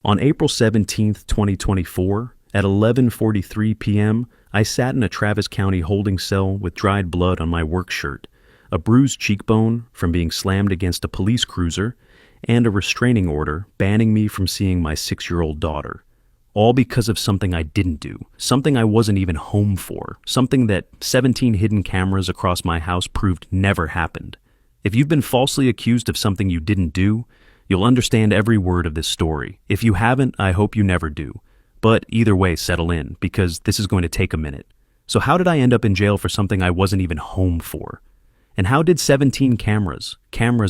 On April 17th, 2024, at 11:43 p.m., I sat in a Travis County holding cell with dried blood on my work shirt, a bruised cheekbone from being slammed against a police cruiser, and a restraining order banning me from seeing my 6-year-old daughter. All because of something I didn't do, something I wasn't even home for, something that 17 hidden cameras across my house proved never happened. If you've been falsely accused of something you didn't do, you'll understand every word of this story. If you haven't, I hope you never do. But either way, settle in, because this is going to take a minute. So how did I end up in jail for something I wasn't even home for? And how did 17 cameras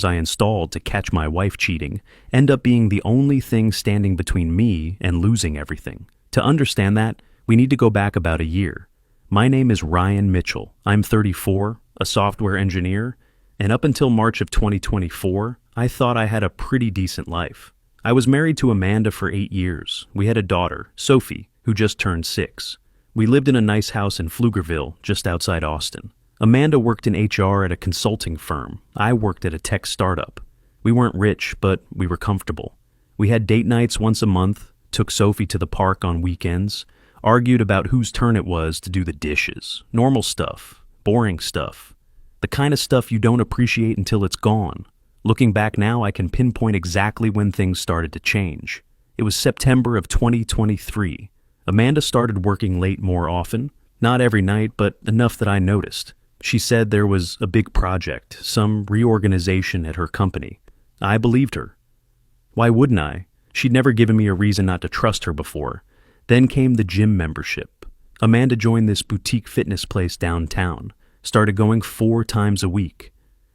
I installed to catch my wife cheating, end up being the only thing standing between me and losing everything? To understand that, we need to go back about a year. My name is Ryan Mitchell. I'm 34, a software engineer, and up until March of 2024, I thought I had a pretty decent life. I was married to Amanda for 8 years. We had a daughter, Sophie, who just turned 6. We lived in a nice house in Pflugerville, just outside Austin. Amanda worked in HR at a consulting firm. I worked at a tech startup. We weren't rich, but we were comfortable. We had date nights once a month, took Sophie to the park on weekends, argued about whose turn it was to do the dishes. Normal stuff, boring stuff. The kind of stuff you don't appreciate until it's gone. Looking back now, I can pinpoint exactly when things started to change. It was September of 2023. Amanda started working late more often, not every night, but enough that I noticed. She said there was a big project, some reorganization at her company. I believed her. Why wouldn't I? She'd never given me a reason not to trust her before. Then came the gym membership. Amanda joined this boutique fitness place downtown, started going 4 times a week.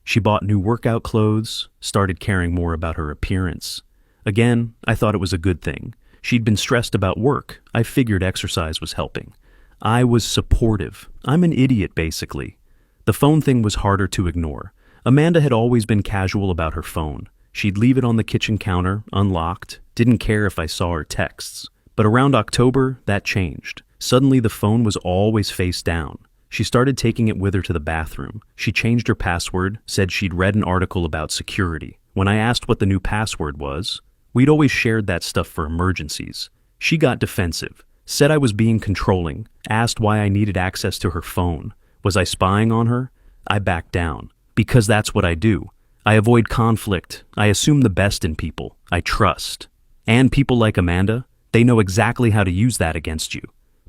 She bought new workout clothes, started caring more about her appearance. Again, I thought it was a good thing. She'd been stressed about work. I figured exercise was helping. I was supportive. I'm an idiot, basically. The phone thing was harder to ignore. Amanda had always been casual about her phone. She'd leave it on the kitchen counter, unlocked, didn't care if I saw her texts. But around October, that changed. Suddenly the phone was always face down. She started taking it with her to the bathroom. She changed her password, said she'd read an article about security. When I asked what the new password was, we'd always shared that stuff for emergencies. She got defensive, said I was being controlling, asked why I needed access to her phone. Was I spying on her? I backed down, because that's what I do. I avoid conflict. I assume the best in people. I trust. And people like Amanda, they know exactly how to use that against you.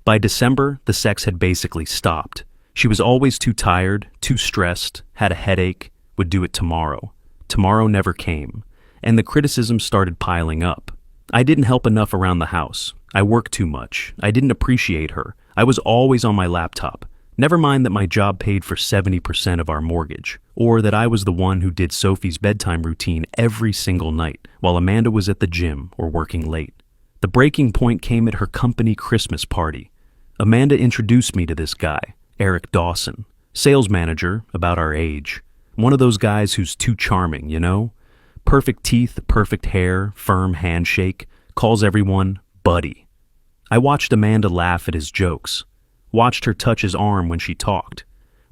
By December, the sex had basically stopped. She was always too tired, too stressed, had a headache, would do it tomorrow. Tomorrow never came, and the criticism started piling up. I didn't help enough around the house. I worked too much. I didn't appreciate her. I was always on my laptop. Never mind that my job paid for 70% of our mortgage, or that I was the one who did Sophie's bedtime routine every single night, while Amanda was at the gym or working late. The breaking point came at her company Christmas party. Amanda introduced me to this guy, Eric Dawson, sales manager, about our age. One of those guys who's too charming, you know? Perfect teeth, perfect hair, firm handshake, calls everyone buddy. I watched Amanda laugh at his jokes, watched her touch his arm when she talked,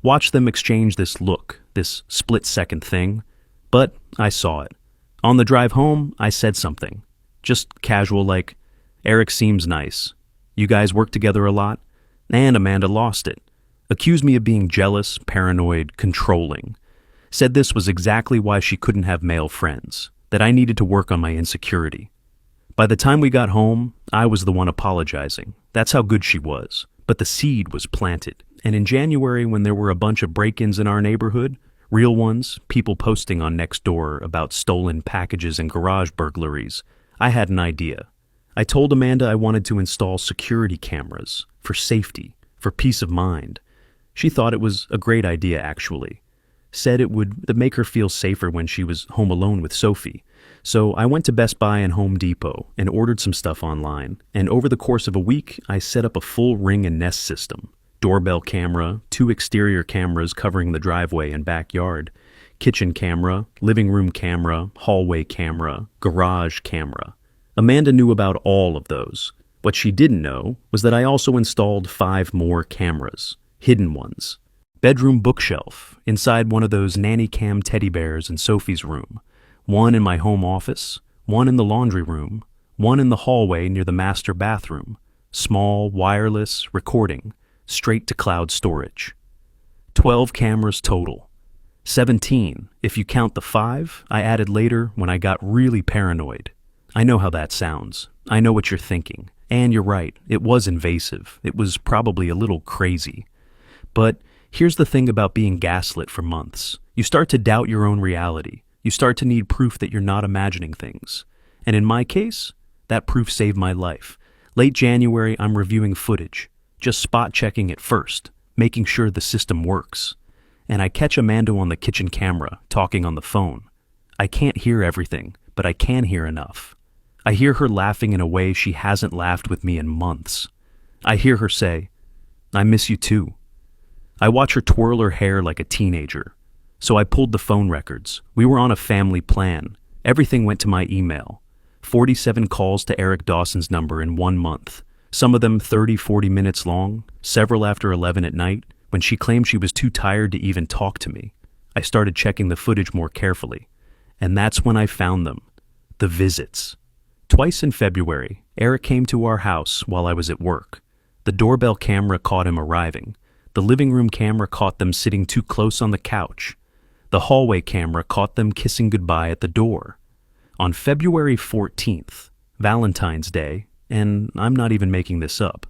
watched them exchange this look, this split-second thing, but I saw it. On the drive home, I said something, just casual like, Eric seems nice. You guys work together a lot? And Amanda lost it. Accused me of being jealous, paranoid, controlling. Said this was exactly why she couldn't have male friends, that I needed to work on my insecurity. By the time we got home, I was the one apologizing. That's how good she was. But the seed was planted. And in January, when there were a bunch of break-ins in our neighborhood, real ones, people posting on Nextdoor about stolen packages and garage burglaries, I had an idea. I told Amanda I wanted to install security cameras for safety, for peace of mind. She thought it was a great idea, actually. Said it would make her feel safer when she was home alone with Sophie. So I went to Best Buy and Home Depot and ordered some stuff online. And over the course of a week, I set up a full Ring and Nest system. Doorbell camera, 2 exterior cameras covering the driveway and backyard, kitchen camera, living room camera, hallway camera, garage camera. Amanda knew about all of those. What she didn't know was that I also installed 5 more cameras, hidden ones. Bedroom bookshelf, inside one of those nanny cam teddy bears in Sophie's room. 1 in my home office, 1 in the laundry room, one in the hallway near the master bathroom, small, wireless, recording, straight to cloud storage. 12 cameras total. 17, if you count the 5 I added later when I got really paranoid. I know how that sounds. I know what you're thinking. And you're right, it was invasive. It was probably a little crazy. But here's the thing about being gaslit for months. You start to doubt your own reality. You start to need proof that you're not imagining things. And in my case, that proof saved my life. Late January, I'm reviewing footage, just spot checking it first, making sure the system works. And I catch Amanda on the kitchen camera, talking on the phone. I can't hear everything, but I can hear enough. I hear her laughing in a way she hasn't laughed with me in months. I hear her say, "I miss you too." I watch her twirl her hair like a teenager. So I pulled the phone records. We were on a family plan. Everything went to my email. 47 calls to Eric Dawson's number in 1 month. Some of them 30, 40 minutes long, several after 11 at night, when she claimed she was too tired to even talk to me. I started checking the footage more carefully. And that's when I found them. The visits. Twice in February, Eric came to our house while I was at work. The doorbell camera caught him arriving. The living room camera caught them sitting too close on the couch. The hallway camera caught them kissing goodbye at the door. On February 14th, Valentine's Day, and I'm not even making this up,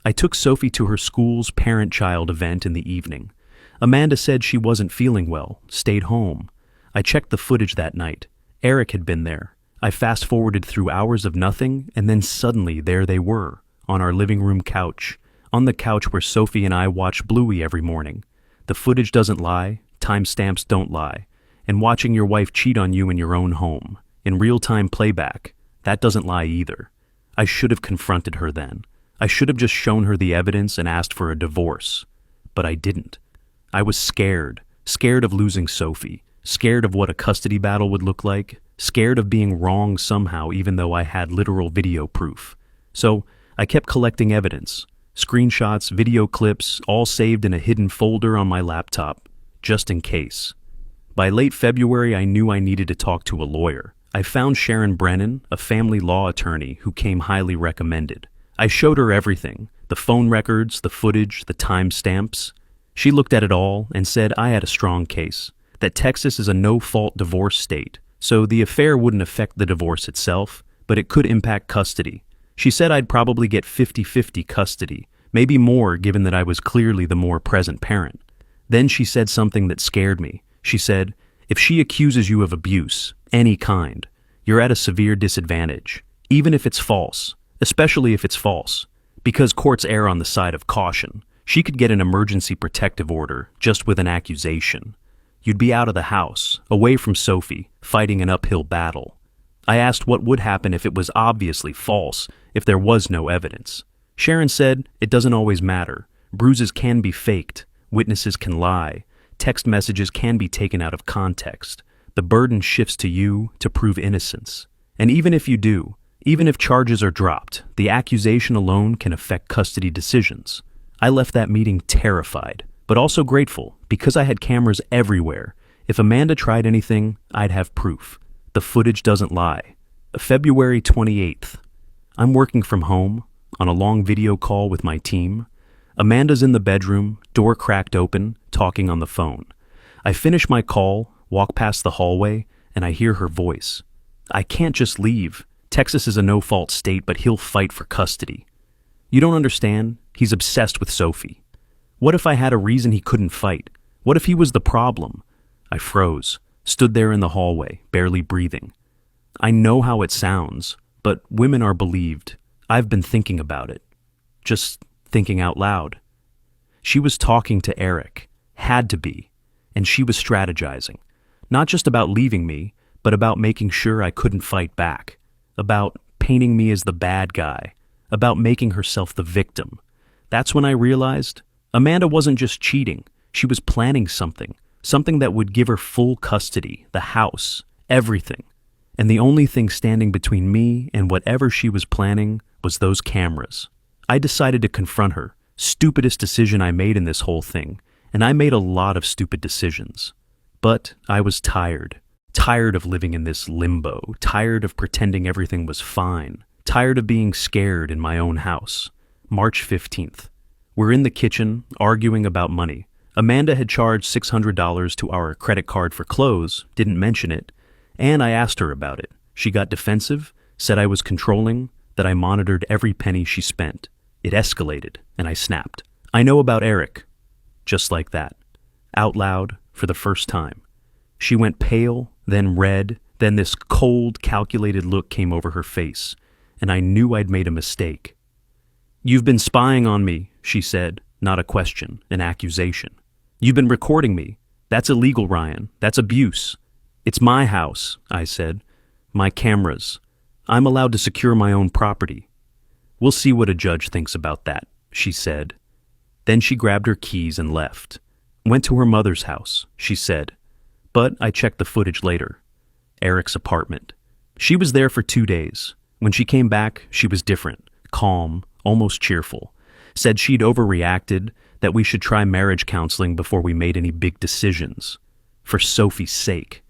I took Sophie to her school's parent-child event in the evening. Amanda said she wasn't feeling well, stayed home. I checked the footage that night. Eric had been there. I fast-forwarded through hours of nothing, and then suddenly there they were, on our living room couch, on the couch where Sophie and I watch Bluey every morning. The footage doesn't lie, timestamps don't lie, and watching your wife cheat on you in your own home, in real-time playback, that doesn't lie either. I should have confronted her then. I should have just shown her the evidence and asked for a divorce. But I didn't. I was scared of losing Sophie, scared of what a custody battle would look like, scared of being wrong somehow even though I had literal video proof. So I kept collecting evidence, screenshots, video clips, all saved in a hidden folder on my laptop, just in case. By late February, I knew I needed to talk to a lawyer. I found Sharon Brennan, a family law attorney who came highly recommended. I showed her everything, the phone records, the footage, the timestamps. She looked at it all and said I had a strong case, that Texas is a no-fault divorce state, so the affair wouldn't affect the divorce itself, but it could impact custody. She said I'd probably get 50-50 custody, maybe more given that I was clearly the more present parent. Then she said something that scared me. She said, if she accuses you of abuse, any kind, you're at a severe disadvantage, even if it's false, especially if it's false, because courts err on the side of caution. She could get an emergency protective order just with an accusation. You'd be out of the house, away from Sophie, fighting an uphill battle. I asked what would happen if it was obviously false, if there was no evidence. Sharon said it doesn't always matter. Bruises can be faked. Witnesses can lie. Text messages can be taken out of context. The burden shifts to you to prove innocence. And even if you do, even if charges are dropped, the accusation alone can affect custody decisions. I left that meeting terrified, but also grateful, because I had cameras everywhere. If Amanda tried anything, I'd have proof. The footage doesn't lie. February 28th. I'm working from home, on a long video call with my team. Amanda's in the bedroom, door cracked open, talking on the phone. I finish my call, walk past the hallway, and I hear her voice. I can't just leave. Texas is a no-fault state, but he'll fight for custody. You don't understand? He's obsessed with Sophie. What if I had a reason he couldn't fight? What if he was the problem? I froze, stood there in the hallway, barely breathing. I know how it sounds, but women are believed. I've been thinking about it. Just thinking out loud. She was talking to Eric, had to be, and she was strategizing. Not just about leaving me, but about making sure I couldn't fight back. About painting me as the bad guy. About making herself the victim. That's when I realized Amanda wasn't just cheating. She was planning something. Something that would give her full custody, the house, everything. And the only thing standing between me and whatever she was planning was those cameras. I decided to confront her. Stupidest decision I made in this whole thing. And I made a lot of stupid decisions. But I was tired. Tired of living in this limbo, tired of pretending everything was fine, tired of being scared in my own house. March 15th. We're in the kitchen, arguing about money. Amanda had charged $600 to our credit card for clothes, didn't mention it, and I asked her about it. She got defensive, said I was controlling, that I monitored every penny she spent. It escalated, and I snapped. I know about Eric. Just like that. Out loud, for the first time. She went pale, then red, then this cold, calculated look came over her face, and I knew I'd made a mistake. "You've been spying on me," she said, not a question, an accusation. "You've been recording me. That's illegal, Ryan. That's abuse." "It's my house," I said. "My cameras. I'm allowed to secure my own property." "We'll see what a judge thinks about that," she said. Then she grabbed her keys and left. "Went to her mother's house," she said. But I checked the footage later. Eric's apartment. She was there for 2 days. When she came back, she was different, calm, almost cheerful. Said she'd overreacted, that we should try marriage counseling before we made any big decisions. For Sophie's sake.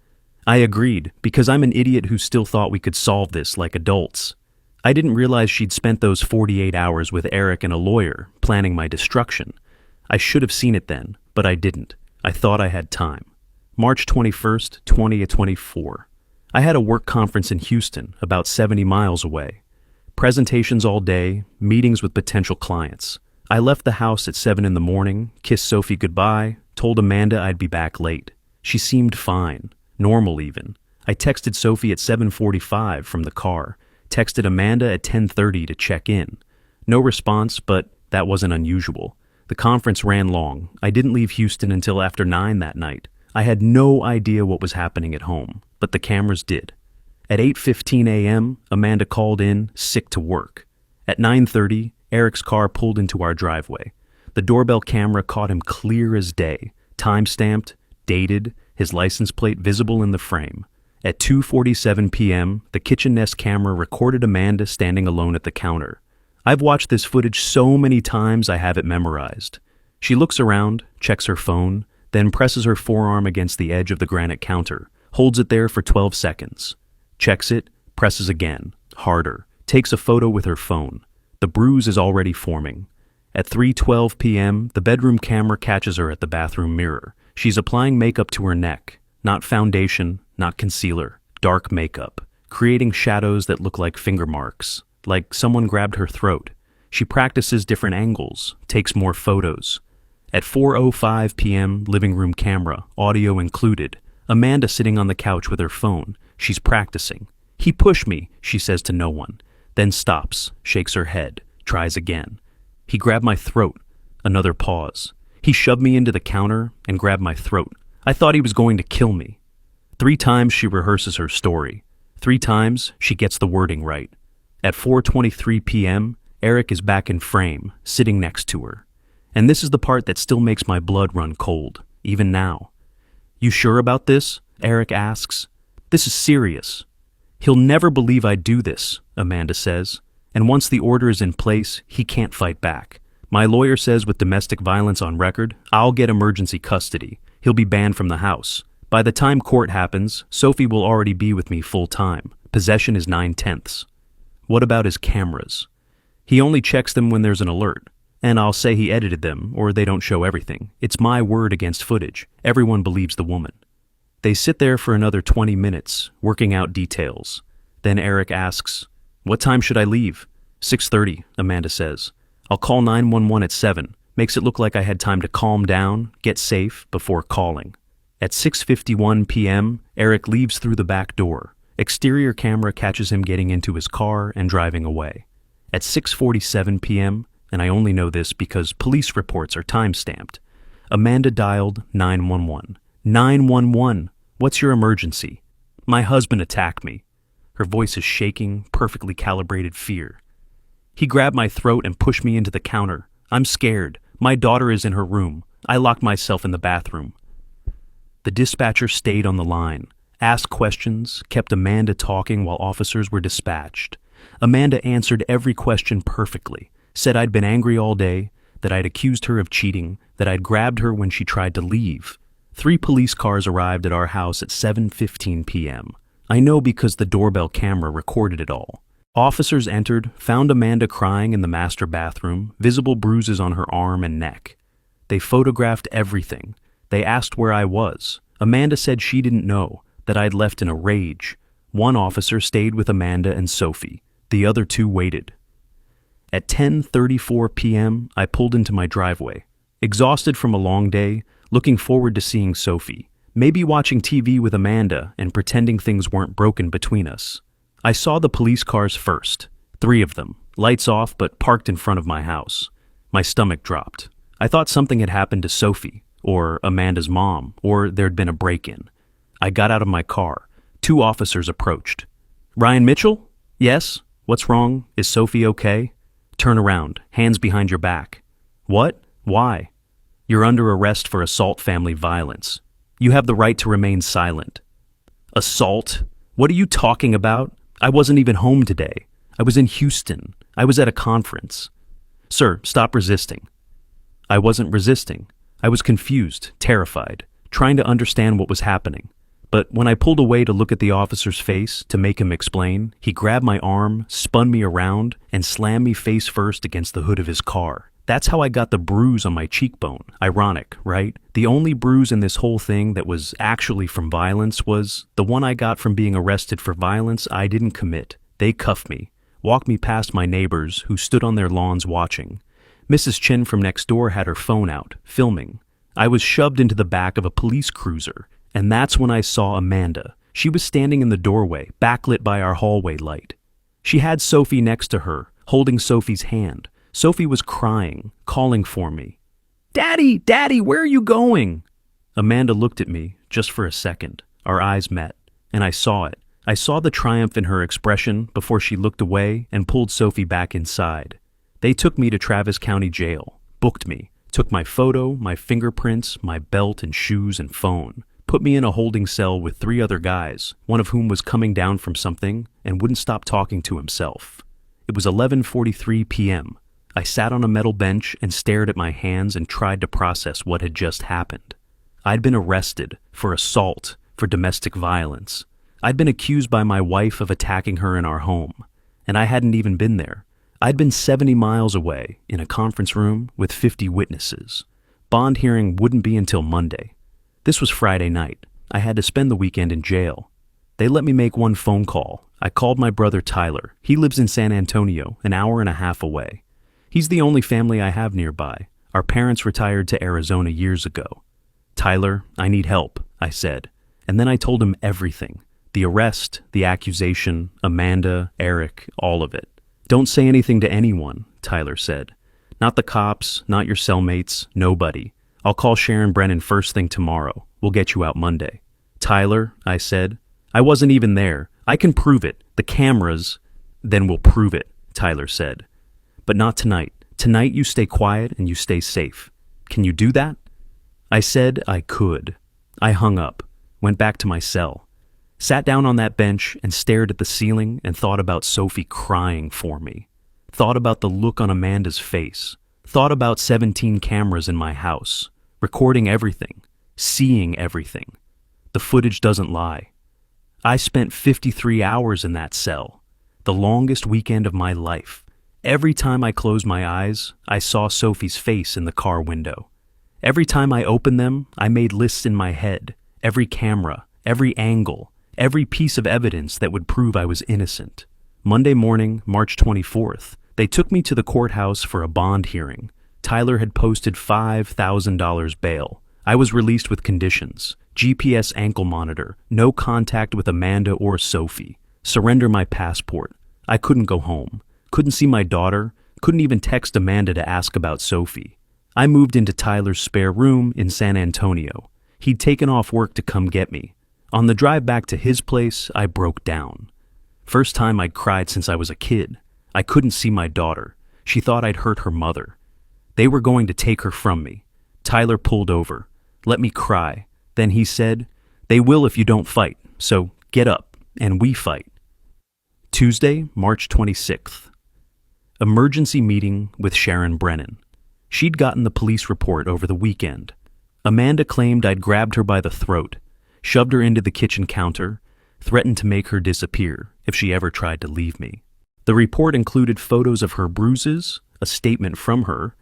I agreed, because I'm an idiot who still thought we could solve this like adults. I didn't realize she'd spent those 48 hours with Eric and a lawyer, planning my destruction. I should have seen it then, but I didn't. I thought I had time. March 21st, 2024. I had a work conference in Houston, about 70 miles away. Presentations all day, meetings with potential clients. I left the house at 7 in the morning, kissed Sophie goodbye, told Amanda I'd be back late. She seemed fine, normal even. I texted Sophie at 7:45 from the car, texted Amanda at 10:30 to check in. No response, but that wasn't unusual. The conference ran long. I didn't leave Houston until after 9 that night. I had no idea what was happening at home, but the cameras did. At 8:15 a.m., Amanda called in, sick to work. At 9:30, Eric's car pulled into our driveway. The doorbell camera caught him clear as day, time-stamped, dated, his license plate visible in the frame. At 2:47 p.m., the kitchen Nest camera recorded Amanda standing alone at the counter. I've watched this footage so many times I have it memorized. She looks around, checks her phone, then presses her forearm against the edge of the granite counter, holds it there for 12 seconds. Checks it, presses again, harder, takes a photo with her phone. The bruise is already forming. At 3:12 p.m., the bedroom camera catches her at the bathroom mirror. She's applying makeup to her neck. Not foundation, not concealer, dark makeup, creating shadows that look like finger marks, like someone grabbed her throat. She practices different angles, takes more photos. At 4:05 p.m., living room camera, audio included. Amanda sitting on the couch with her phone. She's practicing. "He pushed me," she says to no one. Then stops, shakes her head, tries again. "He grabbed my throat." Another pause. "He shoved me into the counter and grabbed my throat. I thought he was going to kill me." 3 times she rehearses her story. 3 times she gets the wording right. At 4:23 p.m., Eric is back in frame, sitting next to her. And this is the part that still makes my blood run cold, even now. "You sure about this?" Eric asks. "This is serious." "He'll never believe I'd do this," Amanda says. "And once the order is in place, he can't fight back. My lawyer says with domestic violence on record, I'll get emergency custody. He'll be banned from the house. By the time court happens, Sophie will already be with me full time. Possession is 9/10. What about his cameras? He only checks them when there's an alert. And I'll say he edited them, or they don't show everything. It's my word against footage. Everyone believes the woman." They sit there for another 20 minutes, working out details. Then Eric asks, "What time should I leave?" 6:30, Amanda says. "I'll call 911 at 7. Makes it look like I had time to calm down, get safe, before calling." At 6:51 p.m., Eric leaves through the back door. Exterior camera catches him getting into his car and driving away. At 6:47 p.m., and I only know this because police reports are time-stamped, Amanda dialed 911. 911, what's your emergency? "My husband attacked me." Her voice is shaking, perfectly calibrated fear. "He grabbed my throat and pushed me into the counter. I'm scared. My daughter is in her room. I locked myself in the bathroom." The dispatcher stayed on the line, asked questions, kept Amanda talking while officers were dispatched. Amanda answered every question perfectly, said I'd been angry all day, that I'd accused her of cheating, that I'd grabbed her when she tried to leave. 3 police cars arrived at our house at 7:15 p.m. I know because the doorbell camera recorded it all. Officers entered, found Amanda crying in the master bathroom, visible bruises on her arm and neck. They photographed everything. They asked where I was. Amanda said she didn't know, that I'd left in a rage. One officer stayed with Amanda and Sophie. The other 2 waited. At 10:34 p.m., I pulled into my driveway. Exhausted from a long day, looking forward to seeing Sophie. Maybe watching TV with Amanda and pretending things weren't broken between us. I saw the police cars first. 3 of them, lights off but parked in front of my house. My stomach dropped. I thought something had happened to Sophie, or Amanda's mom, or there'd been a break-in. I got out of my car. 2 officers approached. "Ryan Mitchell?" "Yes." "What's wrong? Is Sophie okay?" "Turn around, hands behind your back." "What? Why?" "You're under arrest for assault family violence. You have the right to remain silent." "Assault? What are you talking about? I wasn't even home today. I was in Houston. I was at a conference." "Sir, stop resisting." I wasn't resisting. I was confused, terrified, trying to understand what was happening. But when I pulled away to look at the officer's face to make him explain, he grabbed my arm, spun me around, and slammed me face first against the hood of his car. That's how I got the bruise on my cheekbone. Ironic, right? The only bruise in this whole thing that was actually from violence was the one I got from being arrested for violence I didn't commit. They cuffed me, walked me past my neighbors who stood on their lawns watching. Mrs. Chin from next door had her phone out, filming. I was shoved into the back of a police cruiser, and that's when I saw Amanda. She was standing in the doorway, backlit by our hallway light. She had Sophie next to her, holding Sophie's hand. Sophie was crying, calling for me. "Daddy, Daddy, where are you going?" Amanda looked at me, just for a second. Our eyes met, and I saw it. I saw the triumph in her expression before she looked away and pulled Sophie back inside. They took me to Travis County Jail, booked me, took my photo, my fingerprints, my belt and shoes and phone, put me in a holding cell with 3 other guys, one of whom was coming down from something and wouldn't stop talking to himself. It was 11:43 p.m. I sat on a metal bench and stared at my hands and tried to process what had just happened. I'd been arrested for assault, for domestic violence. I'd been accused by my wife of attacking her in our home, and I hadn't even been there. I'd been 70 miles away in a conference room with 50 witnesses. Bond hearing wouldn't be until Monday. This was Friday night. I had to spend the weekend in jail. They let me make one phone call. I called my brother Tyler. He lives in San Antonio, an hour and a half away. He's the only family I have nearby. Our parents retired to Arizona years ago. "Tyler, I need help," I said. And then I told him everything. The arrest, the accusation, Amanda, Eric, all of it. "Don't say anything to anyone," Tyler said. "Not the cops, not your cellmates, nobody. I'll call Sharon Brennan first thing tomorrow. We'll get you out Monday." "Tyler," I said, "I wasn't even there. I can prove it. The cameras." "Then we'll prove it," Tyler said. "But not tonight. Tonight you stay quiet and you stay safe. Can you do that?" I said I could. I hung up, went back to my cell, sat down on that bench and stared at the ceiling and thought about Sophie crying for me. Thought about the look on Amanda's face. Thought about 17 cameras in my house, recording everything, seeing everything. The footage doesn't lie. I spent 53 hours in that cell, the longest weekend of my life. Every time I closed my eyes, I saw Sophie's face in the car window. Every time I opened them, I made lists in my head, every camera, every angle, every piece of evidence that would prove I was innocent. Monday morning, March 24th, they took me to the courthouse for a bond hearing. Tyler had posted $5,000 bail. I was released with conditions: GPS ankle monitor, no contact with Amanda or Sophie, surrender my passport. I couldn't go home. Couldn't see my daughter, couldn't even text Amanda to ask about Sophie. I moved into Tyler's spare room in San Antonio. He'd taken off work to come get me. On the drive back to his place, I broke down. First time I'd cried since I was a kid. I couldn't see my daughter. She thought I'd hurt her mother. They were going to take her from me. Tyler pulled over, let me cry. Then he said, "They will if you don't fight, so get up, and we fight." Tuesday, March 26th. Emergency meeting with Sharon Brennan. She'd gotten the police report over the weekend. Amanda claimed I'd grabbed her by the throat, shoved her into the kitchen counter, threatened to make her disappear if she ever tried to leave me. The report included photos of her bruises, a statement from her,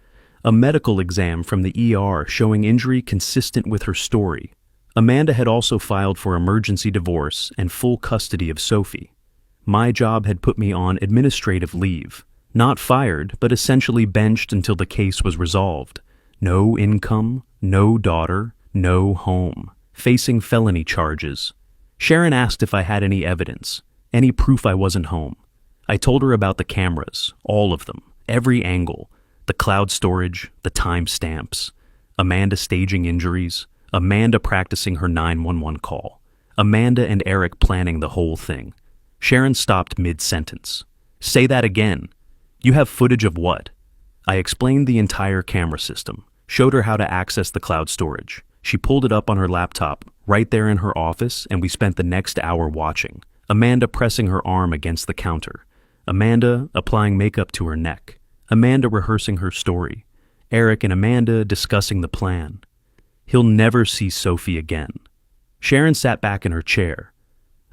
a medical exam from the ER showing injury consistent with her story. Amanda had also filed for emergency divorce and full custody of Sophie. My job had put me on administrative leave, not fired, but essentially benched until the case was resolved. No income, no daughter, no home, facing felony charges. Sharon asked if I had any evidence, any proof I wasn't home. I told her about the cameras, all of them, every angle, the cloud storage, the timestamps, Amanda staging injuries, Amanda practicing her 911 call, Amanda and Eric planning the whole thing. Sharon stopped mid-sentence. Say that again. You have footage of what? I explained the entire camera system, showed her how to access the cloud storage. She pulled it up on her laptop, right there in her office, and we spent the next hour watching. Amanda pressing her arm against the counter. Amanda applying makeup to her neck. Amanda rehearsing her story. Eric and Amanda discussing the plan. He'll never see Sophie again. Sharon sat back in her chair.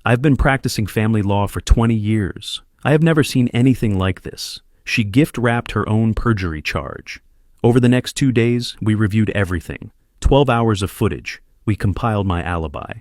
I've been practicing family law for 20 years. I have never seen anything like this. She gift-wrapped her own perjury charge. Over the next 2 days, we reviewed everything. 12 hours of footage. We compiled my alibi.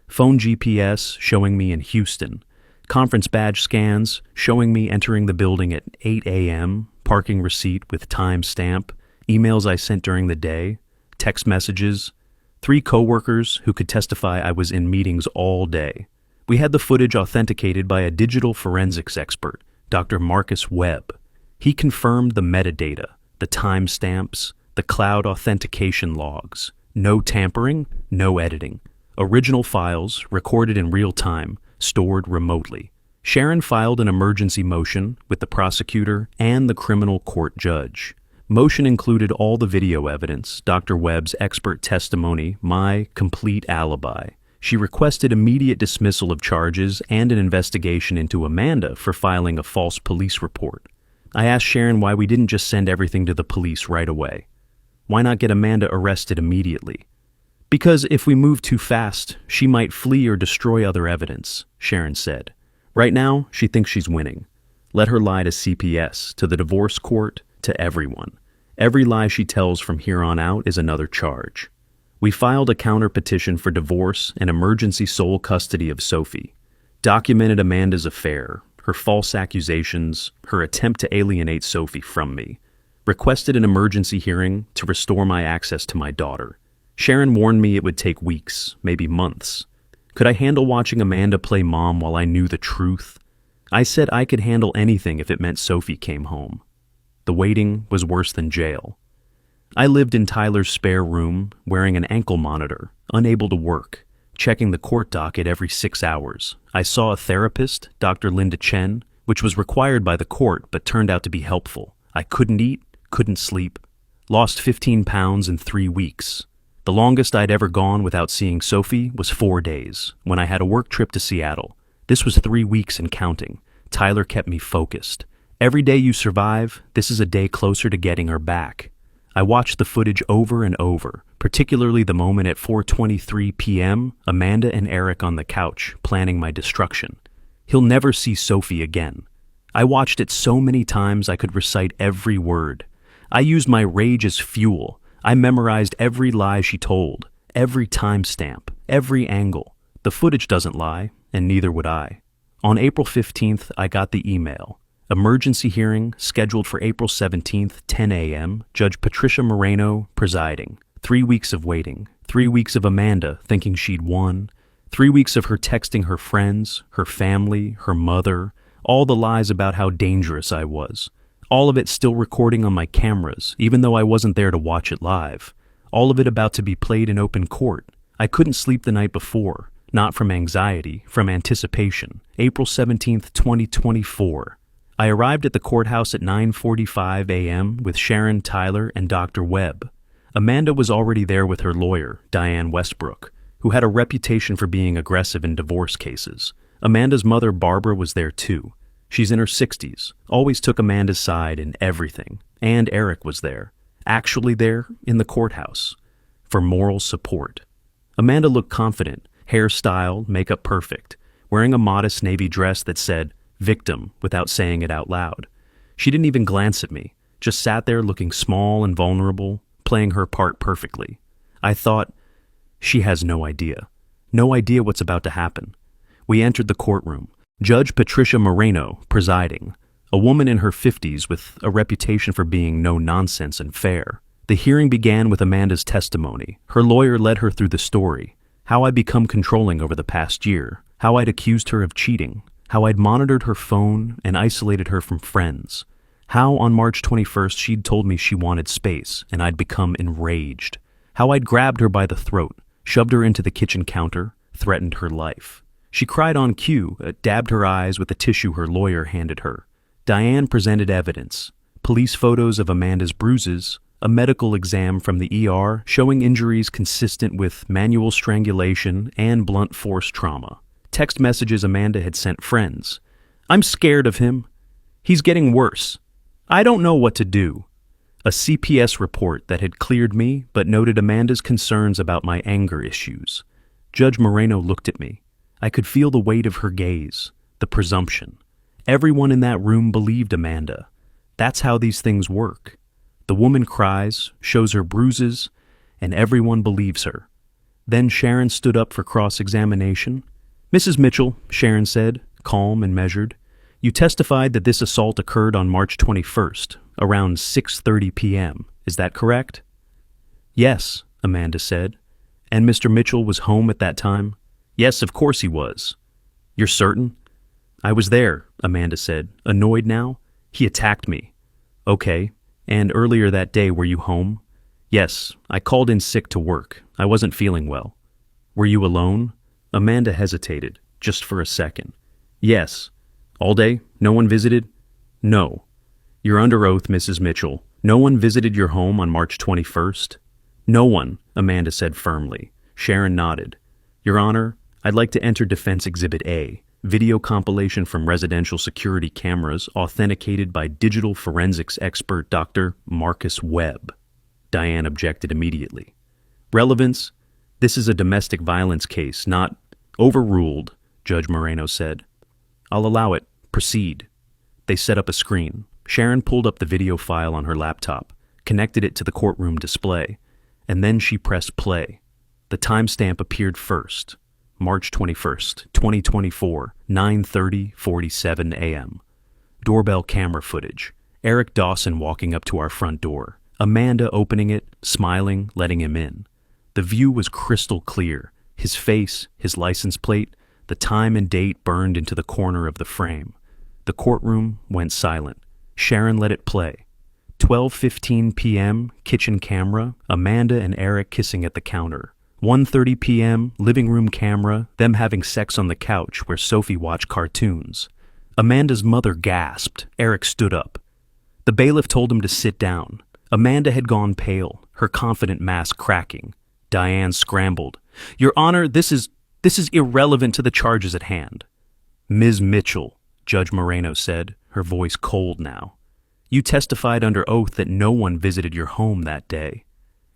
Phone GPS showing me in Houston. Conference badge scans showing me entering the building at 8 a.m., parking receipt with time stamp, emails I sent during the day, text messages, 3 coworkers who could testify I was in meetings all day. We had the footage authenticated by a digital forensics expert, Dr. Marcus Webb. He confirmed the metadata, the timestamps, the cloud authentication logs. No tampering, no editing. Original files, recorded in real time, stored remotely. Sharon filed an emergency motion with the prosecutor and the criminal court judge. Motion included all the video evidence, Dr. Webb's expert testimony, my complete alibi. She requested immediate dismissal of charges and an investigation into Amanda for filing a false police report. I asked Sharon why we didn't just send everything to the police right away. Why not get Amanda arrested immediately? Because if we move too fast, she might flee or destroy other evidence, Sharon said. Right now, she thinks she's winning. Let her lie to CPS, to the divorce court, to everyone. Every lie she tells from here on out is another charge. We filed a counter petition for divorce and emergency sole custody of Sophie. Documented Amanda's affair, her false accusations, her attempt to alienate Sophie from me. Requested an emergency hearing to restore my access to my daughter. Sharon warned me it would take weeks, maybe months. Could I handle watching Amanda play mom while I knew the truth? I said I could handle anything if it meant Sophie came home. The waiting was worse than jail. I lived in Tyler's spare room, wearing an ankle monitor, unable to work, checking the court docket every 6 hours. I saw a therapist, Dr. Linda Chen, which was required by the court but turned out to be helpful. I couldn't eat, couldn't sleep. Lost 15 pounds in 3 weeks. The longest I'd ever gone without seeing Sophie was 4 days, when I had a work trip to Seattle. This was 3 weeks and counting. Tyler kept me focused. Every day you survive, this is a day closer to getting her back. I watched the footage over and over, particularly the moment at 4:23 p.m., Amanda and Eric on the couch, planning my destruction. He'll never see Sophie again. I watched it so many times I could recite every word. I used my rage as fuel. I memorized every lie she told, every timestamp, every angle. The footage doesn't lie, and neither would I. On April 15th, I got the email. Emergency hearing scheduled for April 17th, 10 a.m., Judge Patricia Moreno presiding. 3 weeks of waiting. 3 weeks of Amanda thinking she'd won. 3 weeks of her texting her friends, her family, her mother, all the lies about how dangerous I was. All of it still recording on my cameras, even though I wasn't there to watch it live. All of it about to be played in open court. I couldn't sleep the night before, not from anxiety, from anticipation. April 17th, 2024. I arrived at the courthouse at 9:45 a.m. with Sharon, Tyler, and Dr. Webb. Amanda was already there with her lawyer, Diane Westbrook, who had a reputation for being aggressive in divorce cases. Amanda's mother, Barbara, was there too. She's in her 60s, always took Amanda's side in everything. And Eric was there, actually there in the courthouse. for moral support. Amanda looked confident, hairstyle, makeup perfect, wearing a modest navy dress that said, victim, without saying it out loud. She didn't even glance at me, just sat there looking small and vulnerable, playing her part perfectly. I thought, she has no idea. No idea what's about to happen. We entered the courtroom. Judge Patricia Moreno presiding, a woman in her 50s with a reputation for being no-nonsense and fair. The hearing began with Amanda's testimony. Her lawyer led her through the story, how I'd become controlling over the past year, how I'd accused her of cheating, how I'd monitored her phone and isolated her from friends, how on March 21st she'd told me she wanted space and I'd become enraged, how I'd grabbed her by the throat, shoved her into the kitchen counter, threatened her life. She cried on cue, dabbed her eyes with the tissue her lawyer handed her. Diane presented evidence, police photos of Amanda's bruises, a medical exam from the ER showing injuries consistent with manual strangulation and blunt force trauma. Text messages Amanda had sent friends. I'm scared of him. He's getting worse. I don't know what to do. A CPS report that had cleared me but noted Amanda's concerns about my anger issues. Judge Moreno looked at me. I could feel the weight of her gaze, the presumption. Everyone in that room believed Amanda. That's how these things work. The woman cries, shows her bruises, and everyone believes her. Then Sharon stood up for cross-examination. Mrs. Mitchell, Sharon said, calm and measured, you testified that this assault occurred on March 21st, around 6:30 p.m. Is that correct? Yes, Amanda said. And Mr. Mitchell was home at that time? Yes, of course he was. You're certain? I was there, Amanda said, annoyed now. He attacked me. Okay, and earlier that day were you home? Yes, I called in sick to work. I wasn't feeling well. Were you alone? Amanda hesitated, just for a second. Yes. All day? No one visited? No. You're under oath, Mrs. Mitchell. No one visited your home on March 21st? No one, Amanda said firmly. Sharon nodded. Your Honor, I'd like to enter Defense Exhibit A, video compilation from residential security cameras authenticated by digital forensics expert Dr. Marcus Webb. Diane objected immediately. Relevance? This is a domestic violence case, not overruled, Judge Moreno said. I'll allow it. Proceed. They set up a screen. Sharon pulled up the video file on her laptop, connected it to the courtroom display, and then she pressed play. The timestamp appeared first. March 21st, 2024, 9:47 a.m. Doorbell camera footage. Eric Dawson walking up to our front door. Amanda opening it, smiling, letting him in. The view was crystal clear. His face, his license plate, the time and date burned into the corner of the frame. The courtroom went silent. Sharon let it play. 12:15 p.m., kitchen camera, Amanda and Eric kissing at the counter. 1:30 p.m., living room camera, them having sex on the couch where Sophie watched cartoons. Amanda's mother gasped. Eric stood up. The bailiff told him to sit down. Amanda had gone pale, her confident mask cracking. Diane scrambled. Your Honor, this is irrelevant to the charges at hand. Ms. Mitchell, Judge Moreno said, her voice cold now. You testified under oath that no one visited your home that day.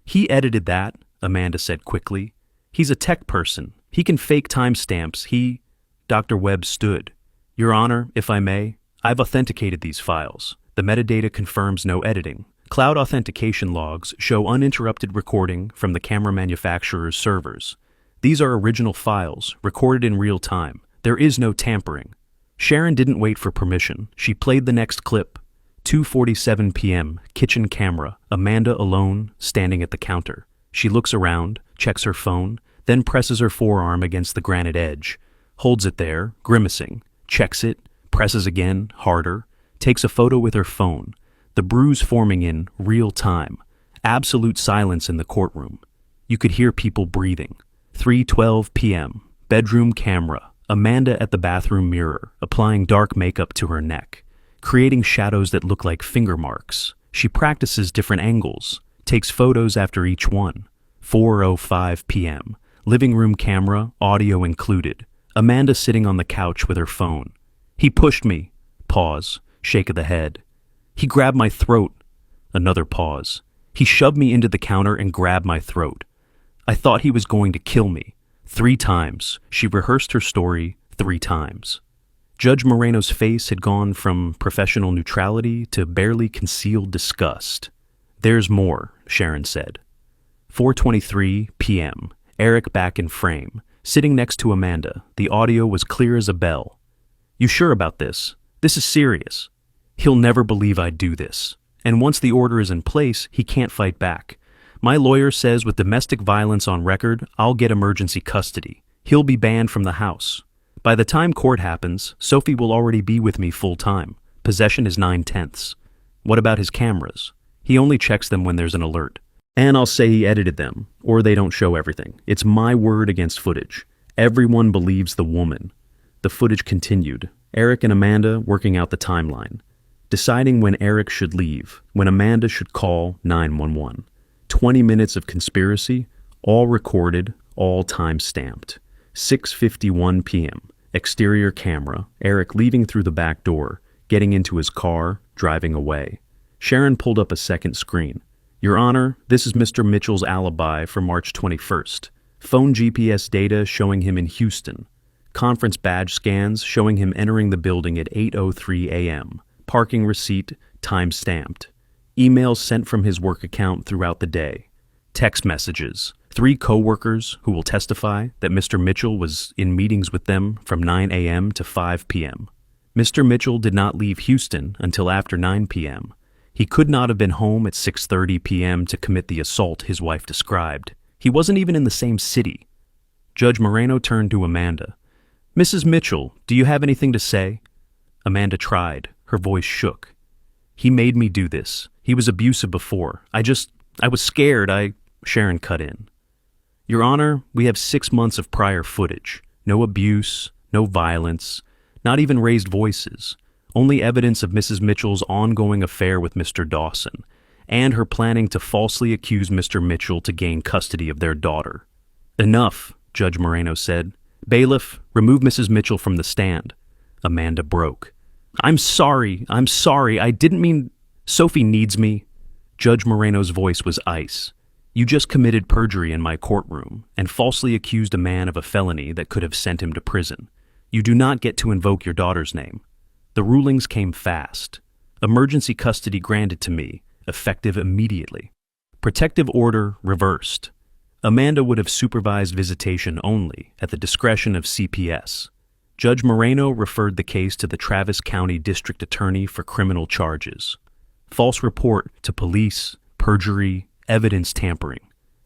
He edited that, Amanda said quickly. He's a tech person. He can fake timestamps. Dr. Webb stood. Your Honor, if I may, I've authenticated these files. The metadata confirms no editing. Cloud authentication logs show uninterrupted recording from the camera manufacturer's servers. These are original files, recorded in real time. There is no tampering. Sharon didn't wait for permission. She played the next clip. 2:47 p.m., kitchen camera, Amanda alone, standing at the counter. She looks around, checks her phone, then presses her forearm against the granite edge, holds it there, grimacing, checks it, presses again, harder, takes a photo with her phone, the bruise forming in real time. Absolute silence in the courtroom. You could hear people breathing. 3:12 p.m., bedroom camera, Amanda at the bathroom mirror, applying dark makeup to her neck, creating shadows that look like finger marks. She practices different angles, takes photos after each one. 4:05 p.m., living room camera, audio included. Amanda sitting on the couch with her phone. He pushed me. Pause. Shake of the head. He grabbed my throat. Another pause. He shoved me into the counter and grabbed my throat. I thought he was going to kill me. 3 times. She rehearsed her story 3 times. Judge Moreno's face had gone from professional neutrality to barely concealed disgust. "There's more," Sharon said. 4:23 p.m. Eric back in frame, sitting next to Amanda. The audio was clear as a bell. "You sure about this? This is serious. He'll never believe I'd do this. And once the order is in place, he can't fight back. My lawyer says with domestic violence on record, I'll get emergency custody. He'll be banned from the house. By the time court happens, Sophie will already be with me full time. Possession is 9/10. What about his cameras? He only checks them when there's an alert. And I'll say he edited them, or they don't show everything. It's my word against footage. Everyone believes the woman." The footage continued. Eric and Amanda working out the timeline, deciding when Eric should leave, when Amanda should call 911. 20 minutes of conspiracy, all recorded, all time-stamped. 6:51 p.m. Exterior camera, Eric leaving through the back door, getting into his car, driving away. Sharon pulled up a second screen. "Your Honor, this is Mr. Mitchell's alibi for March 21st. Phone GPS data showing him in Houston. Conference badge scans showing him entering the building at 8:03 a.m. Parking receipt, time-stamped. Emails sent from his work account throughout the day. Text messages. 3 co-workers who will testify that Mr. Mitchell was in meetings with them from 9 a.m. to 5 p.m. Mr. Mitchell did not leave Houston until after 9 p.m. He could not have been home at 6:30 p.m. to commit the assault his wife described. He wasn't even in the same city." Judge Moreno turned to Amanda. "Mrs. Mitchell, do you have anything to say?" Amanda tried. Her voice shook. "He made me do this. He was abusive before. I was scared. Sharon cut in. "Your Honor, we have 6 months of prior footage. No abuse, no violence, not even raised voices. Only evidence of Mrs. Mitchell's ongoing affair with Mr. Dawson, and her planning to falsely accuse Mr. Mitchell to gain custody of their daughter." "Enough," Judge Moreno said. "Bailiff, remove Mrs. Mitchell from the stand." Amanda broke. I'm sorry. I didn't mean... Sophie needs me." Judge Moreno's voice was ice. "You just committed perjury in my courtroom and falsely accused a man of a felony that could have sent him to prison. You do not get to invoke your daughter's name." The rulings came fast. Emergency custody granted to me, effective immediately. Protective order reversed. Amanda would have supervised visitation only at the discretion of CPS. Judge Moreno referred the case to the Travis County District Attorney for criminal charges. False report to police, perjury, evidence tampering.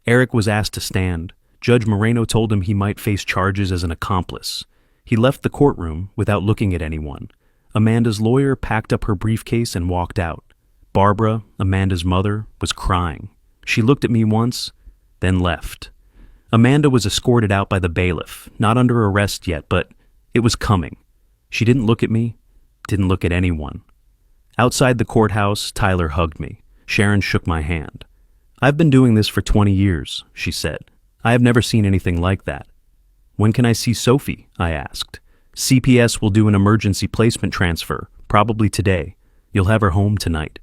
Eric was asked to stand. Judge Moreno told him he might face charges as an accomplice. He left the courtroom without looking at anyone. Amanda's lawyer packed up her briefcase and walked out. Barbara, Amanda's mother, was crying. She looked at me once, then left. Amanda was escorted out by the bailiff, not under arrest yet, but it was coming. She didn't look at me, didn't look at anyone. Outside the courthouse, Tyler hugged me. Sharon shook my hand. "I've been doing this for 20 years, she said. "I have never seen anything like that." "When can I see Sophie?" I asked. "CPS will do an emergency placement transfer, probably today. You'll have her home tonight."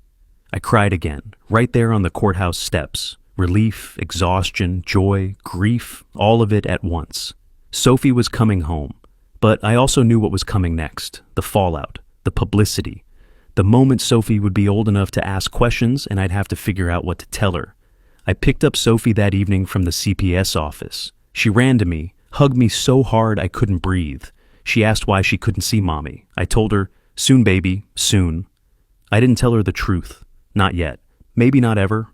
I cried again, right there on the courthouse steps. Relief, exhaustion, joy, grief, all of it at once. Sophie was coming home. But I also knew what was coming next, the fallout, the publicity. The moment Sophie would be old enough to ask questions and I'd have to figure out what to tell her. I picked up Sophie that evening from the CPS office. She ran to me, hugged me so hard I couldn't breathe. She asked why she couldn't see Mommy. I told her, "Soon, baby, soon." I didn't tell her the truth. Not yet. Maybe not ever.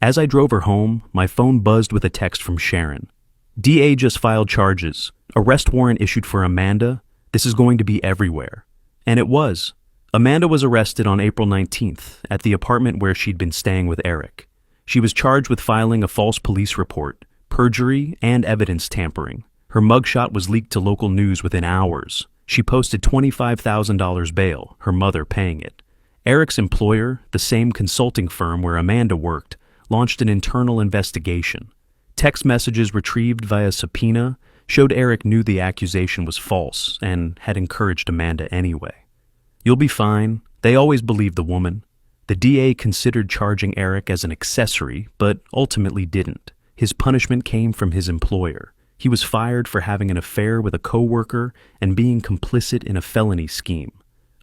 As I drove her home, my phone buzzed with a text from Sharon. "DA just filed charges. Arrest warrant issued for Amanda. This is going to be everywhere." And it was. Amanda was arrested on April 19th at the apartment where she'd been staying with Eric. She was charged with filing a false police report, perjury, and evidence tampering. Her mugshot was leaked to local news within hours. She posted $25,000 bail, her mother paying it. Eric's employer, the same consulting firm where Amanda worked, launched an internal investigation. Text messages retrieved via subpoena showed Eric knew the accusation was false and had encouraged Amanda anyway. "You'll be fine. They always believe the woman." The DA considered charging Eric as an accessory, but ultimately didn't. His punishment came from his employer. He was fired for having an affair with a coworker and being complicit in a felony scheme.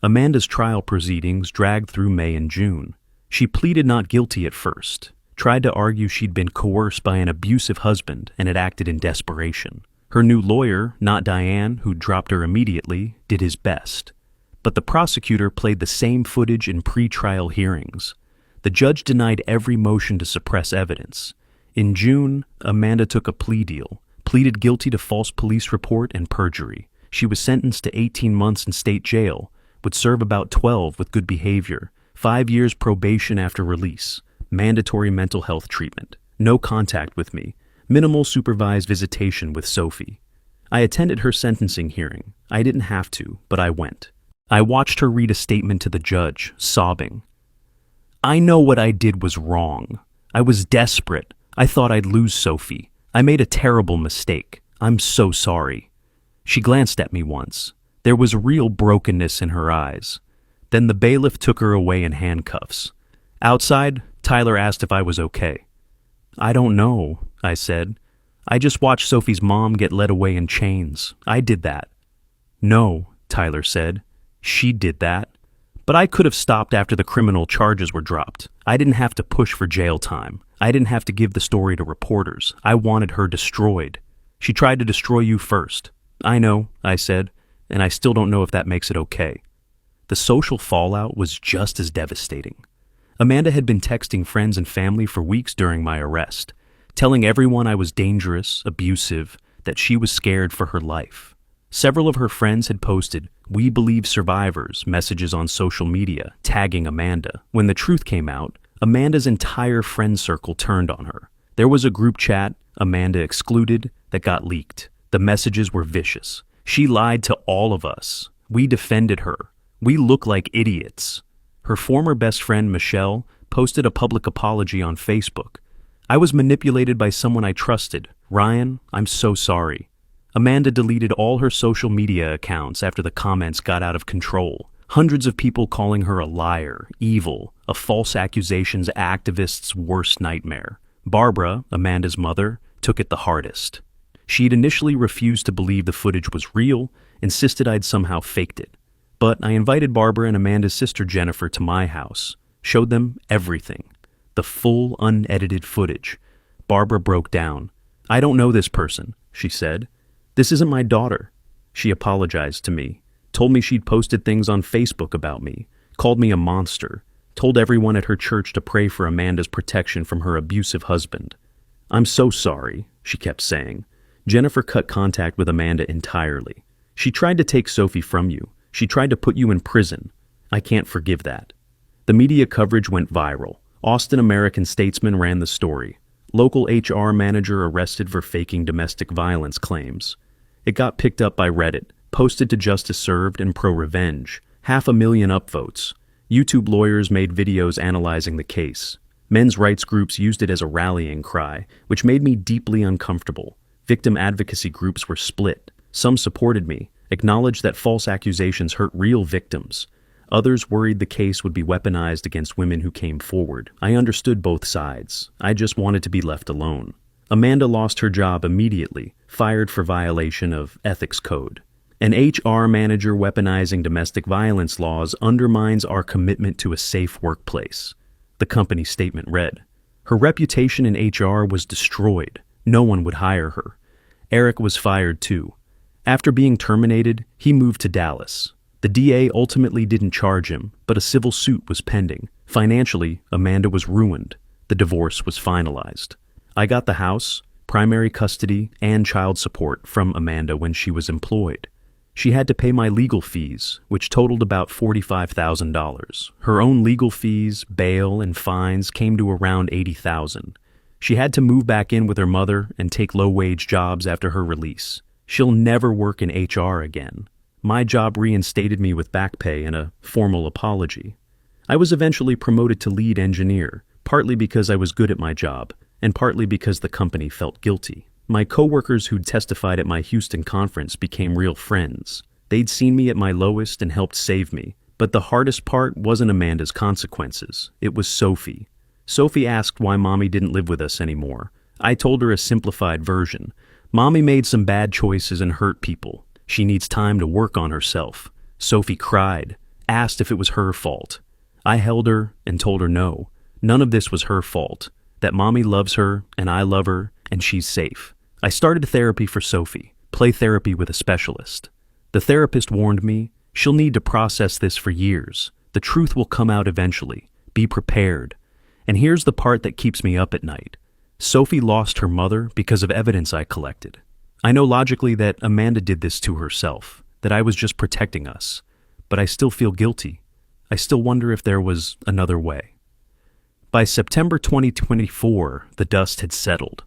Amanda's trial proceedings dragged through May and June. She pleaded not guilty at first, tried to argue she'd been coerced by an abusive husband and had acted in desperation. Her new lawyer, not Diane, who dropped her immediately, did his best. But the prosecutor played the same footage in pre-trial hearings. The judge denied every motion to suppress evidence. In June, Amanda took a plea deal, pleaded guilty to false police report and perjury. She was sentenced to 18 months in state jail, would serve about 12 with good behavior, 5 years probation after release, mandatory mental health treatment, no contact with me, minimal supervised visitation with Sophie. I attended her sentencing hearing. I didn't have to, but I went. I watched her read a statement to the judge, sobbing. I know what I did was wrong. I was desperate. I thought I'd lose Sophie. I made a terrible mistake. I'm so sorry. She glanced at me once. There was real brokenness in her eyes. Then the bailiff took her away in handcuffs. Outside, Tyler asked if I was okay. I don't know, I said. I just watched Sophie's mom get led away in chains. I did that. No, Tyler said. She did that. But I could have stopped after the criminal charges were dropped. I didn't have to push for jail time. I didn't have to give the story to reporters. I wanted her destroyed. She tried to destroy you first. I know, I said, and I still don't know if that makes it okay. The social fallout was just as devastating. Amanda had been texting friends and family for weeks during my arrest, telling everyone I was dangerous, abusive, that she was scared for her life. Several of her friends had posted, "We believe survivors," messages on social media, tagging Amanda. When the truth came out, Amanda's entire friend circle turned on her. There was a group chat, Amanda excluded, that got leaked. The messages were vicious. She lied to all of us. We defended her. We look like idiots. Her former best friend, Michelle, posted a public apology on Facebook. I was manipulated by someone I trusted. Ryan, I'm so sorry. Amanda deleted all her social media accounts after the comments got out of control. Hundreds of people calling her a liar, evil, a false accusations activist's worst nightmare. Barbara, Amanda's mother, took it the hardest. She'd initially refused to believe the footage was real, insisted I'd somehow faked it. But I invited Barbara and Amanda's sister Jennifer to my house, showed them everything, the full unedited footage. Barbara broke down. I don't know this person, she said. This isn't my daughter. She apologized to me, told me she'd posted things on Facebook about me, called me a monster, told everyone at her church to pray for Amanda's protection from her abusive husband. I'm so sorry, she kept saying. Jennifer cut contact with Amanda entirely. She tried to take Sophie from you. She tried to put you in prison. I can't forgive that. The media coverage went viral. Austin American-Statesman ran the story. Local HR manager arrested for faking domestic violence claims. It got picked up by Reddit, posted to Justice Served and Pro Revenge. 500,000 upvotes. YouTube lawyers made videos analyzing the case. Men's rights groups used it as a rallying cry, which made me deeply uncomfortable. Victim advocacy groups were split. Some supported me, acknowledged that false accusations hurt real victims. Others worried the case would be weaponized against women who came forward. I understood both sides. I just wanted to be left alone. Amanda lost her job immediately, fired for violation of ethics code. An HR manager weaponizing domestic violence laws undermines our commitment to a safe workplace. The company's statement read. Her reputation in HR was destroyed. No one would hire her. Eric was fired too. After being terminated, he moved to Dallas. The DA ultimately didn't charge him, but a civil suit was pending. Financially, Amanda was ruined. The divorce was finalized. I got the house, primary custody, and child support from Amanda when she was employed. She had to pay my legal fees, which totaled about $45,000. Her own legal fees, bail, and fines came to around $80,000. She had to move back in with her mother and take low-wage jobs after her release. She'll never work in HR again. My job reinstated me with back pay and a formal apology. I was eventually promoted to lead engineer, partly because I was good at my job, and partly because the company felt guilty. My coworkers who'd testified at my Houston conference became real friends. They'd seen me at my lowest and helped save me. But the hardest part wasn't Amanda's consequences. It was Sophie. Sophie asked why Mommy didn't live with us anymore. I told her a simplified version. Mommy made some bad choices and hurt people. She needs time to work on herself. Sophie cried, asked if it was her fault. I held her and told her no. None of this was her fault. That Mommy loves her and I love her and she's safe. I started therapy for Sophie, play therapy with a specialist. The therapist warned me, she'll need to process this for years. The truth will come out eventually. Be prepared. And here's the part that keeps me up at night. Sophie lost her mother because of evidence I collected. I know logically that Amanda did this to herself, that I was just protecting us, but I still feel guilty. I still wonder if there was another way. By September 2024, the dust had settled.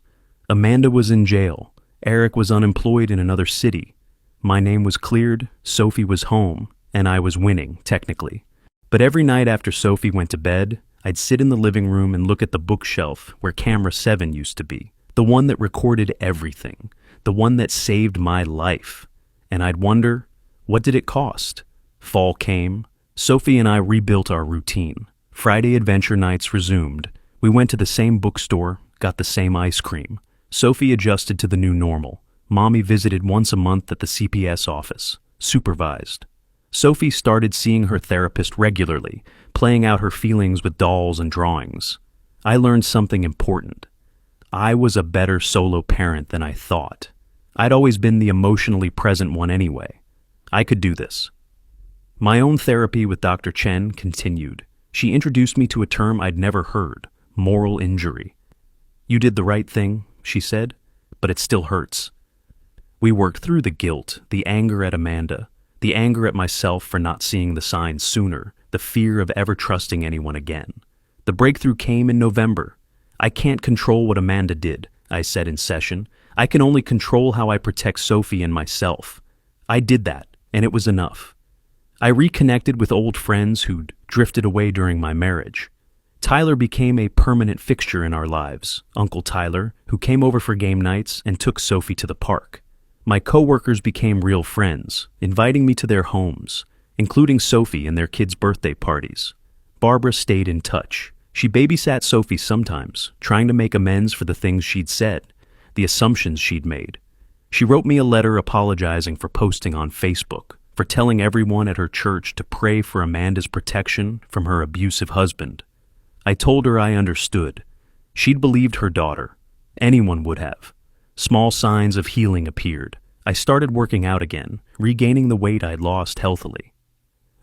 Amanda was in jail. Eric was unemployed in another city. My name was cleared, Sophie was home, and I was winning, technically. But every night after Sophie went to bed, I'd sit in the living room and look at the bookshelf where camera 7 used to be, the one that recorded everything, the one that saved my life. And I'd wonder, what did it cost? Fall came. Sophie and I rebuilt our routine. Friday adventure nights resumed. We went to the same bookstore, got the same ice cream. Sophie adjusted to the new normal. Mommy visited once a month at the CPS office, supervised. Sophie started seeing her therapist regularly, playing out her feelings with dolls and drawings. I learned something important. I was a better solo parent than I thought. I'd always been the emotionally present one anyway. I could do this. My own therapy with Dr. Chen continued. She introduced me to a term I'd never heard, moral injury. You did the right thing, she said, but it still hurts. We worked through the guilt, the anger at Amanda, the anger at myself for not seeing the signs sooner, the fear of ever trusting anyone again. The breakthrough came in November. I can't control what Amanda did, I said in session. I can only control how I protect Sophie and myself. I did that, and it was enough. I reconnected with old friends who'd drifted away during my marriage. Tyler became a permanent fixture in our lives, Uncle Tyler, who came over for game nights and took Sophie to the park. My coworkers became real friends, inviting me to their homes, including Sophie and their kids' birthday parties. Barbara stayed in touch. She babysat Sophie sometimes, trying to make amends for the things she'd said, the assumptions she'd made. She wrote me a letter apologizing for posting on Facebook, for telling everyone at her church to pray for Amanda's protection from her abusive husband. I told her I understood. She'd believed her daughter. Anyone would have. Small signs of healing appeared. I started working out again, regaining the weight I'd lost healthily.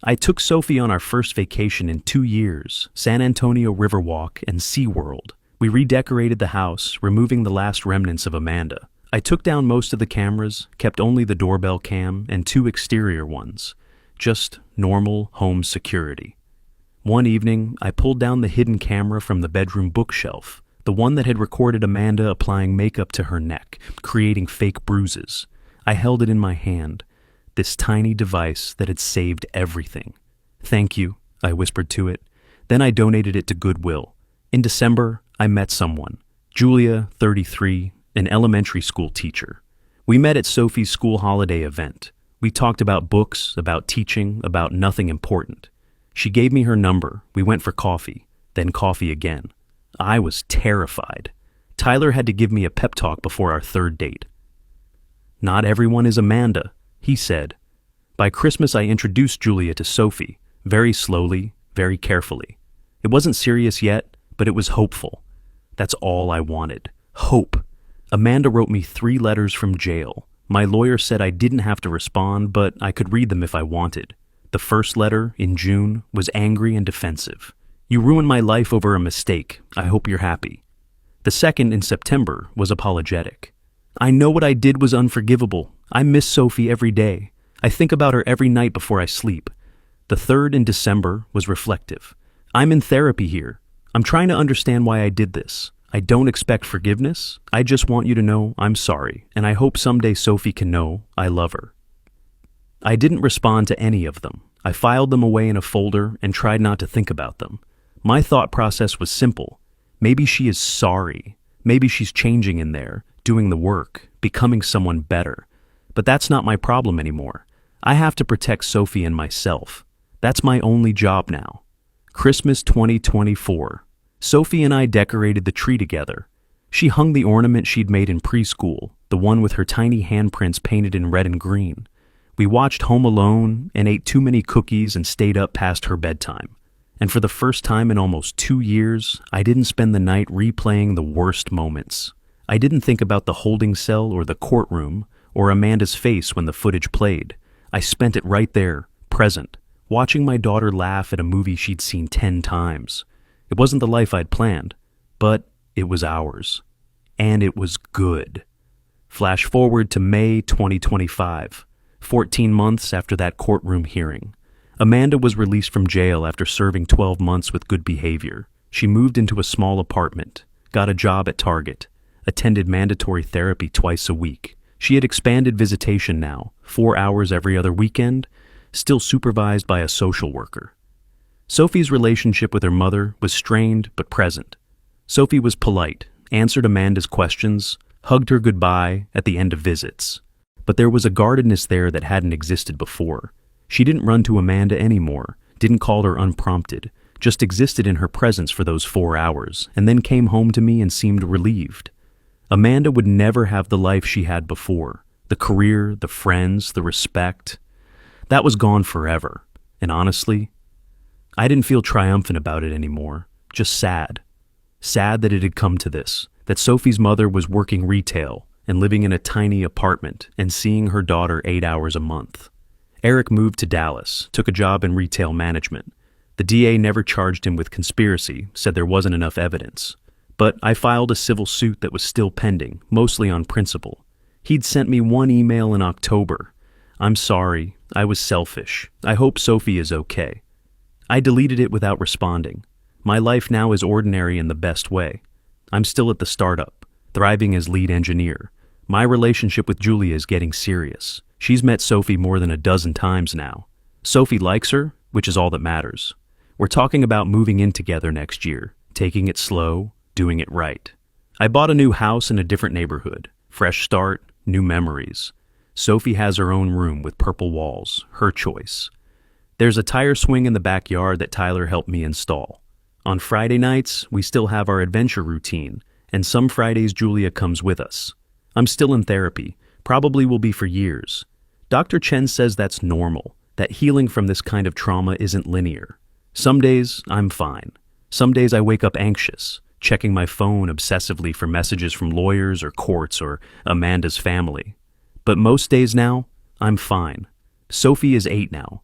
I took Sophie on our first vacation in 2 years, San Antonio Riverwalk and SeaWorld. We redecorated the house, removing the last remnants of Amanda. I took down most of the cameras, kept only the doorbell cam and 2 exterior ones. Just normal home security. One evening, I pulled down the hidden camera from the bedroom bookshelf, the one that had recorded Amanda applying makeup to her neck, creating fake bruises. I held it in my hand, this tiny device that had saved everything. Thank you, I whispered to it. Then I donated it to Goodwill. In December, I met someone, Julia, 33, an elementary school teacher. We met at Sophie's school holiday event. We talked about books, about teaching, about nothing important. She gave me her number. We went for coffee, then coffee again. I was terrified. Tyler had to give me a pep talk before our 3rd date. Not everyone is Amanda, he said. By Christmas, I introduced Julia to Sophie, very slowly, very carefully. It wasn't serious yet, but it was hopeful. That's all I wanted. Hope. Amanda wrote me 3 letters from jail. My lawyer said I didn't have to respond, but I could read them if I wanted. The first letter, in June, was angry and defensive. You ruined my life over a mistake. I hope you're happy. The second, in September, was apologetic. I know what I did was unforgivable. I miss Sophie every day. I think about her every night before I sleep. The third, in December, was reflective. I'm in therapy here. I'm trying to understand why I did this. I don't expect forgiveness. I just want you to know I'm sorry, and I hope someday Sophie can know I love her. I didn't respond to any of them. I filed them away in a folder and tried not to think about them. My thought process was simple. Maybe she is sorry. Maybe she's changing in there, doing the work, becoming someone better. But that's not my problem anymore. I have to protect Sophie and myself. That's my only job now. Christmas 2024. Sophie and I decorated the tree together. She hung the ornament she'd made in preschool, the one with her tiny handprints painted in red and green. We watched Home Alone and ate too many cookies and stayed up past her bedtime. And for the first time in almost 2 years, I didn't spend the night replaying the worst moments. I didn't think about the holding cell or the courtroom or Amanda's face when the footage played. I spent it right there, present, watching my daughter laugh at a movie she'd seen 10 times. It wasn't the life I'd planned, but it was ours. And it was good. Flash forward to May 2025, 14 months after that courtroom hearing. Amanda was released from jail after serving 12 months with good behavior. She moved into a small apartment, got a job at Target, attended mandatory therapy twice a week. She had expanded visitation now, 4 hours every other weekend, still supervised by a social worker. Sophie's relationship with her mother was strained but present. Sophie was polite, answered Amanda's questions, hugged her goodbye at the end of visits. But there was a guardedness there that hadn't existed before. She didn't run to Amanda anymore, didn't call her unprompted, just existed in her presence for those 4 hours, and then came home to me and seemed relieved. Amanda would never have the life she had before. The career, the friends, the respect. That was gone forever. And honestly, I didn't feel triumphant about it anymore, just sad. Sad that it had come to this, that Sophie's mother was working retail and living in a tiny apartment and seeing her daughter 8 hours a month. Eric moved to Dallas, took a job in retail management. The DA never charged him with conspiracy, said there wasn't enough evidence. But I filed a civil suit that was still pending, mostly on principle. He'd sent me one email in October. "I'm sorry, I was selfish. I hope Sophie is okay." I deleted it without responding. My life now is ordinary in the best way. I'm still at the startup, thriving as lead engineer. My relationship with Julia is getting serious. She's met Sophie more than a dozen times now. Sophie likes her, which is all that matters. We're talking about moving in together next year, taking it slow, doing it right. I bought a new house in a different neighborhood. Fresh start, new memories. Sophie has her own room with purple walls, her choice. There's a tire swing in the backyard that Tyler helped me install. On Friday nights, we still have our adventure routine, and some Fridays Julia comes with us. I'm still in therapy, probably will be for years. Dr. Chen says that's normal, that healing from this kind of trauma isn't linear. Some days, I'm fine. Some days I wake up anxious, checking my phone obsessively for messages from lawyers or courts or Amanda's family. But most days now, I'm fine. Sophie is 8 now.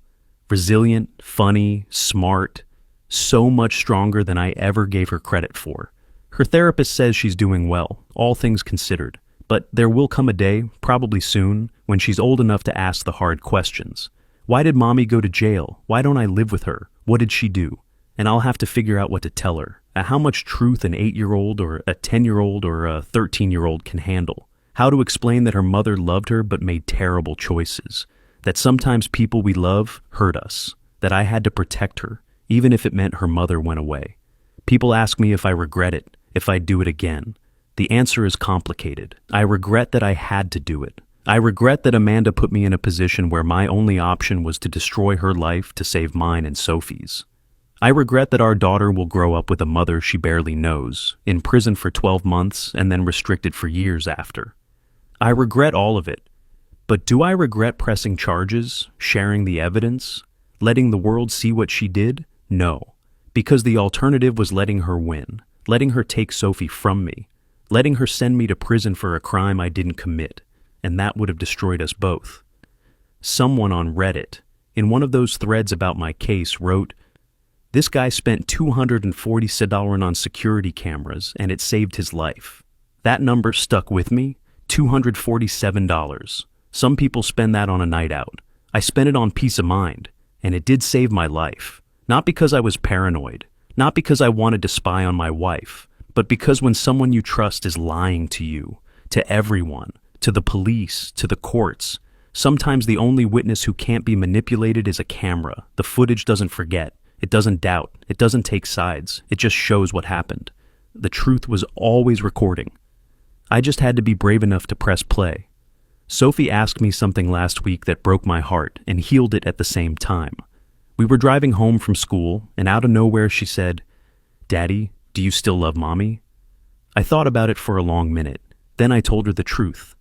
Resilient, funny, smart, so much stronger than I ever gave her credit for. Her therapist says she's doing well, all things considered. But there will come a day, probably soon, when she's old enough to ask the hard questions. Why did Mommy go to jail? Why don't I live with her? What did she do? And I'll have to figure out what to tell her. How much truth an 8-year-old or a 10-year-old or a 13-year-old can handle. How to explain that her mother loved her but made terrible choices. That sometimes people we love hurt us. That I had to protect her, even if it meant her mother went away. People ask me if I regret it, if I'd do it again. The answer is complicated. I regret that I had to do it. I regret that Amanda put me in a position where my only option was to destroy her life to save mine and Sophie's. I regret that our daughter will grow up with a mother she barely knows, in prison for 12 months and then restricted for years after. I regret all of it. But do I regret pressing charges, sharing the evidence, letting the world see what she did? No. Because the alternative was letting her win, letting her take Sophie from me, letting her send me to prison for a crime I didn't commit, and that would have destroyed us both. Someone on Reddit, in one of those threads about my case, wrote, "This guy spent $247 on security cameras and it saved his life." That number stuck with me, $247. Some people spend that on a night out. I spent it on peace of mind, and it did save my life. Not because I was paranoid, not because I wanted to spy on my wife, but because when someone you trust is lying to you, to everyone, to the police, to the courts, sometimes the only witness who can't be manipulated is a camera. The footage doesn't forget. It doesn't doubt. It doesn't take sides. It just shows what happened. The truth was always recording. I just had to be brave enough to press play. Sophie asked me something last week that broke my heart and healed it at the same time. We were driving home from school, and out of nowhere she said, "Daddy, do you still love Mommy?" I thought about it for a long minute. Then I told her the truth.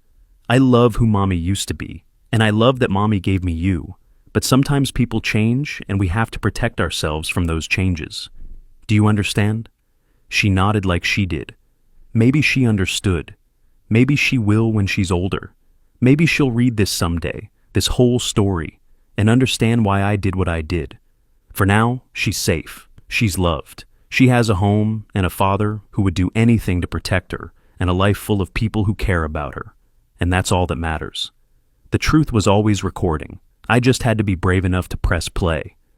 I love who Mommy used to be, and I love that Mommy gave me you. But sometimes people change, and we have to protect ourselves from those changes. Do you understand? She nodded like she did. Maybe she understood. Maybe she will when she's older. Maybe she'll read this someday, this whole story, and understand why I did what I did. For now, she's safe. She's loved. She has a home and a father who would do anything to protect her, and a life full of people who care about her. And that's all that matters. The truth was always recording. I just had to be brave enough to press play.